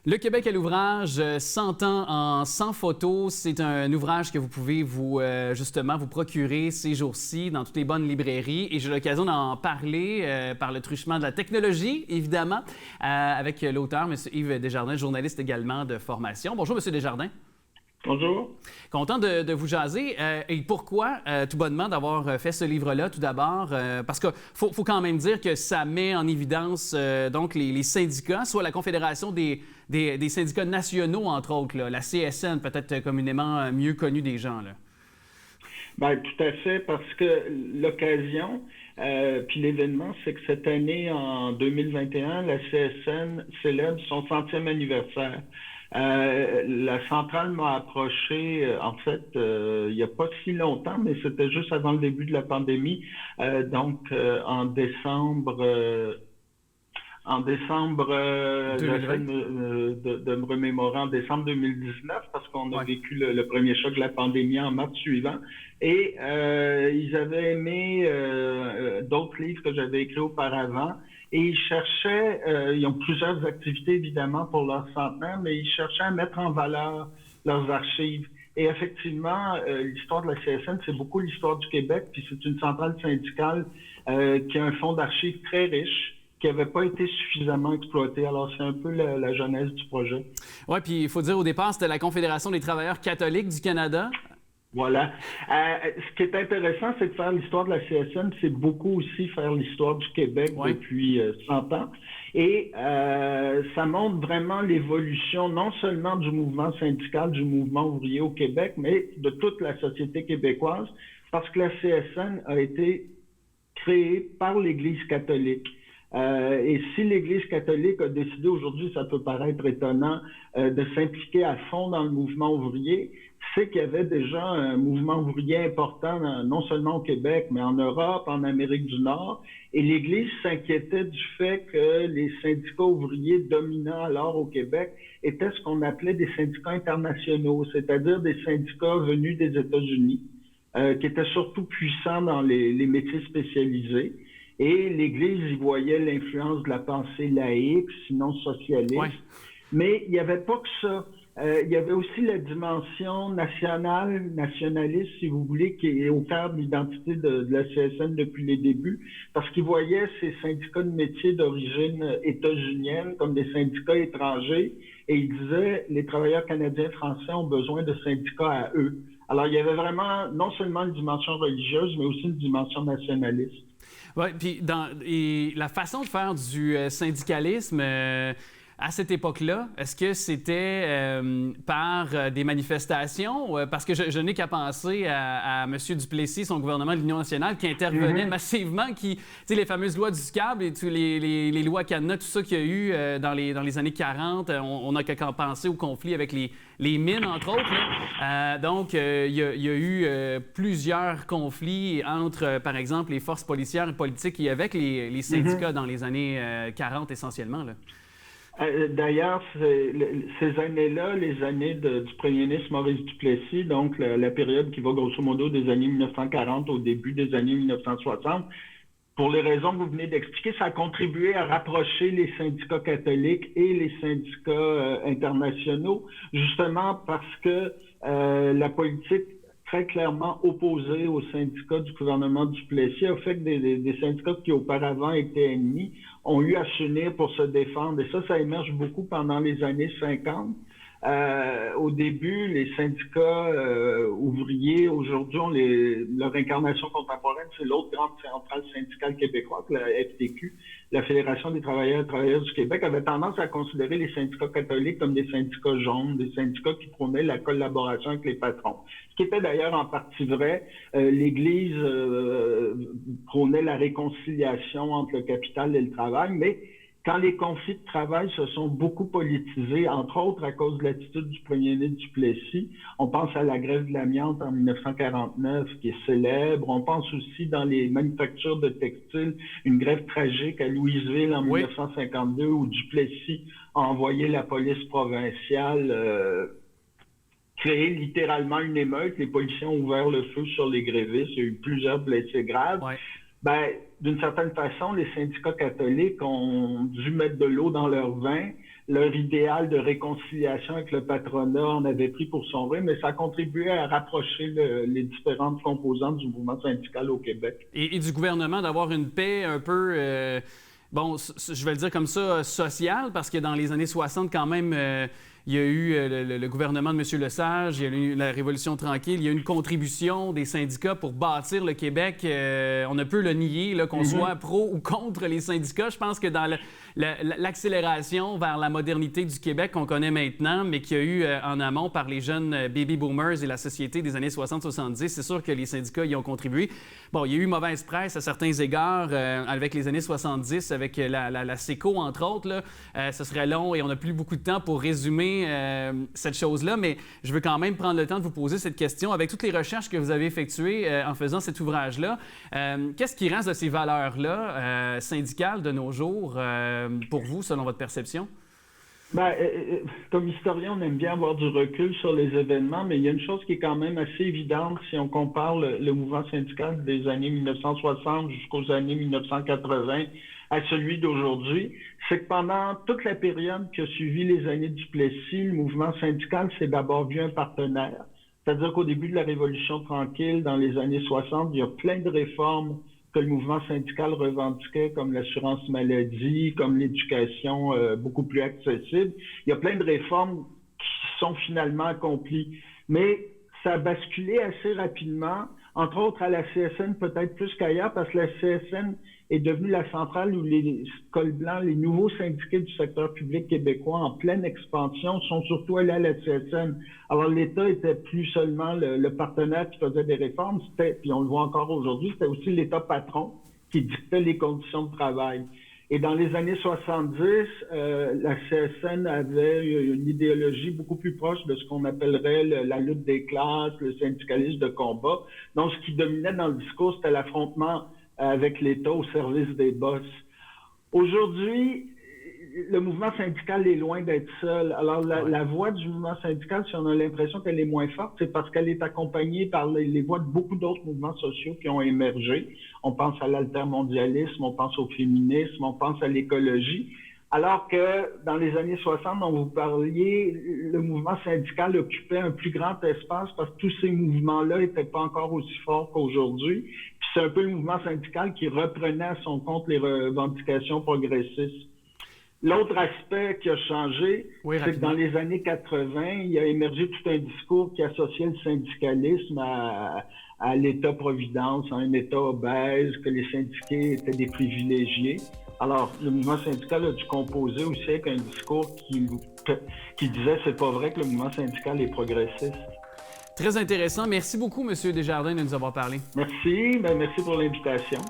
Le Québec à l'ouvrage, 100 ans en 100 photos, c'est un ouvrage que vous pouvez justement vous procurer ces jours-ci dans toutes les bonnes librairies. Et j'ai l'occasion d'en parler par le truchement de la technologie, évidemment, avec l'auteur, M. Yves Desjardins, journaliste également de formation. Bonjour, M. Desjardins. Bonjour. Content de vous jaser. Et pourquoi, tout bonnement, d'avoir fait ce livre-là, tout d'abord? Parce qu'il faut quand même dire que ça met en évidence donc les syndicats, soit la Confédération des syndicats nationaux, entre autres, là, la CSN, peut-être communément mieux connue des gens. Là. Bien, tout à fait, parce que l'occasion, puis l'événement, c'est que cette année, en 2021, la CSN célèbre son 100e anniversaire. La centrale m'a approché, il n'y a pas si longtemps, mais c'était juste avant le début de la pandémie, en décembre. J'essaie de me remémorer en décembre 2019 parce qu'on a vécu le premier choc de la pandémie en mars suivant. Et ils avaient aimé d'autres livres que j'avais écrits auparavant. Et ils cherchaient, ils ont plusieurs activités évidemment pour leur centenaire, mais ils cherchaient à mettre en valeur leurs archives. Et effectivement, l'histoire de la CSN, c'est beaucoup l'histoire du Québec, puis c'est une centrale syndicale qui a un fonds d'archives très riche, qui n'avait pas été suffisamment exploité. Alors, c'est un peu la genèse du projet. Oui, puis il faut dire au départ, c'était la Confédération des travailleurs catholiques du Canada. Voilà. Ce qui est intéressant, c'est de faire l'histoire de la CSN, c'est beaucoup aussi faire l'histoire du Québec depuis 100 ans. Et ça montre vraiment l'évolution non seulement du mouvement syndical, du mouvement ouvrier au Québec, mais de toute la société québécoise, parce que la CSN a été créée par l'Église catholique. Et si l'Église catholique a décidé aujourd'hui, ça peut paraître étonnant, de s'impliquer à fond dans le mouvement ouvrier, c'est qu'il y avait déjà un mouvement ouvrier important, non seulement au Québec, mais en Europe, en Amérique du Nord. Et l'Église s'inquiétait du fait que les syndicats ouvriers dominants alors au Québec étaient ce qu'on appelait des syndicats internationaux, c'est-à-dire des syndicats venus des États-Unis, qui étaient surtout puissants dans les métiers spécialisés. Et l'Église y voyait l'influence de la pensée laïque, sinon socialiste. Ouais. Mais il n'y avait pas que ça. Il y avait aussi la dimension nationaliste, si vous voulez, qui est au cœur de l'identité de la CSN depuis les débuts, parce qu'ils voyaient ces syndicats de métiers d'origine états-unienne comme des syndicats étrangers, et ils disaient les travailleurs canadiens français ont besoin de syndicats à eux. Alors, il y avait vraiment non seulement une dimension religieuse, mais aussi une dimension nationaliste. Oui, puis la façon de faire du syndicalisme à cette époque-là, est-ce que c'était par des manifestations? Parce que je n'ai qu'à penser à M. Duplessis, son gouvernement de l'Union nationale, qui intervenait massivement, tu sais, les fameuses lois du câble et tous les lois cadenas, tout ça qu'il y a eu dans les années 40. On n'a qu'à penser au conflit avec les mines, entre autres. Donc, il y a eu plusieurs conflits entre, par exemple, les forces policières et politiques et avec les syndicats dans les années 40 essentiellement, là. D'ailleurs, ces années-là, les années du premier ministre Maurice Duplessis, donc la période qui va grosso modo des années 1940 au début des années 1960, pour les raisons que vous venez d'expliquer, ça a contribué à rapprocher les syndicats catholiques et les syndicats internationaux, justement parce que la politique très clairement opposée aux syndicats du gouvernement Duplessis a fait que des syndicats qui auparavant étaient ennemis ont eu à s'unir pour se défendre. Et ça émerge beaucoup pendant les années 50. Au début, les syndicats ouvriers, aujourd'hui, leur incarnation contemporaine, c'est l'autre grande centrale syndicale québécoise, la FTQ, la Fédération des travailleurs et travailleuses du Québec, avait tendance à considérer les syndicats catholiques comme des syndicats jaunes, des syndicats qui prônaient la collaboration avec les patrons. Ce qui était d'ailleurs en partie vrai. L'Église prônait la réconciliation entre le capital et le travail, mais quand les conflits de travail se sont beaucoup politisés, entre autres à cause de l'attitude du premier ministre Duplessis, on pense à la grève de l'amiante en 1949 qui est célèbre, on pense aussi dans les manufactures de textiles, une grève tragique à Louisville en 1952 où Duplessis a envoyé la police provinciale créer littéralement une émeute. Les policiers ont ouvert le feu sur les grévistes, il y a eu plusieurs blessés graves. Ouais. D'une certaine façon, les syndicats catholiques ont dû mettre de l'eau dans leur vin leur idéal de réconciliation avec le patronat en avait pris pour son rôle, mais ça a contribué à rapprocher les différentes composantes du mouvement syndical au Québec. Et du gouvernement d'avoir une paix un peu, bon, je vais le dire comme ça, sociale, parce que dans les années 60, quand même, il y a eu le gouvernement de M. Lesage, il y a eu la Révolution tranquille, il y a eu une contribution des syndicats pour bâtir le Québec. On ne peut le nier, là, qu'on soit pro ou contre les syndicats. Je pense que dans l'accélération vers la modernité du Québec qu'on connaît maintenant, mais qu'il y a eu en amont par les jeunes baby boomers et la société des années 60-70, c'est sûr que les syndicats y ont contribué. Bon, il y a eu mauvaise presse à certains égards avec les années 70, avec la SECO, entre autres. Là. Ce serait long et on n'a plus beaucoup de temps pour résumer cette chose-là, mais je veux quand même prendre le temps de vous poser cette question. Avec toutes les recherches que vous avez effectuées en faisant cet ouvrage-là, qu'est-ce qui reste de ces valeurs-là syndicales de nos jours pour vous, selon votre perception? Comme historien, on aime bien avoir du recul sur les événements, mais il y a une chose qui est quand même assez évidente si on compare le mouvement syndical des années 1960 jusqu'aux années 1980 à celui d'aujourd'hui, c'est que pendant toute la période qui a suivi les années Duplessis, le mouvement syndical s'est d'abord vu un partenaire. C'est-à-dire qu'au début de la Révolution tranquille, dans les années 60, il y a plein de réformes que le mouvement syndical revendiquait, comme l'assurance maladie, comme l'éducation beaucoup plus accessible. Il y a plein de réformes qui sont finalement accomplies. Mais ça a basculé assez rapidement, entre autres à la CSN peut-être plus qu'ailleurs, parce que la CSN est devenue la centrale où les cols blancs, les nouveaux syndiqués du secteur public québécois en pleine expansion sont surtout allés à la CSN. Alors l'État était plus seulement le partenaire qui faisait des réformes, puis on le voit encore aujourd'hui, c'était aussi l'État patron qui dictait les conditions de travail. Et dans les années 70, la CSN avait une idéologie beaucoup plus proche de ce qu'on appellerait la lutte des classes, le syndicalisme de combat. Donc, ce qui dominait dans le discours, c'était l'affrontement avec l'État au service des boss. Aujourd'hui, le mouvement syndical est loin d'être seul. Alors, la voix du mouvement syndical, si on a l'impression qu'elle est moins forte, c'est parce qu'elle est accompagnée par les voix de beaucoup d'autres mouvements sociaux qui ont émergé. On pense à l'altermondialisme, on pense au féminisme, on pense à l'écologie. Alors que dans les années 60, dont vous parliez, le mouvement syndical occupait un plus grand espace parce que tous ces mouvements-là n'étaient pas encore aussi forts qu'aujourd'hui. Puis c'est un peu le mouvement syndical qui reprenait à son compte les revendications progressistes. L'autre aspect qui a changé, c'est que dans les années 80, il a émergé tout un discours qui associait le syndicalisme à l'État-providence, à un État obèse, que les syndiqués étaient des privilégiés. Alors, le mouvement syndical a dû composer aussi avec un discours qui disait « c'est pas vrai que le mouvement syndical est progressiste ». Très intéressant. Merci beaucoup, M. Desjardins, de nous avoir parlé. Merci. Merci pour l'invitation.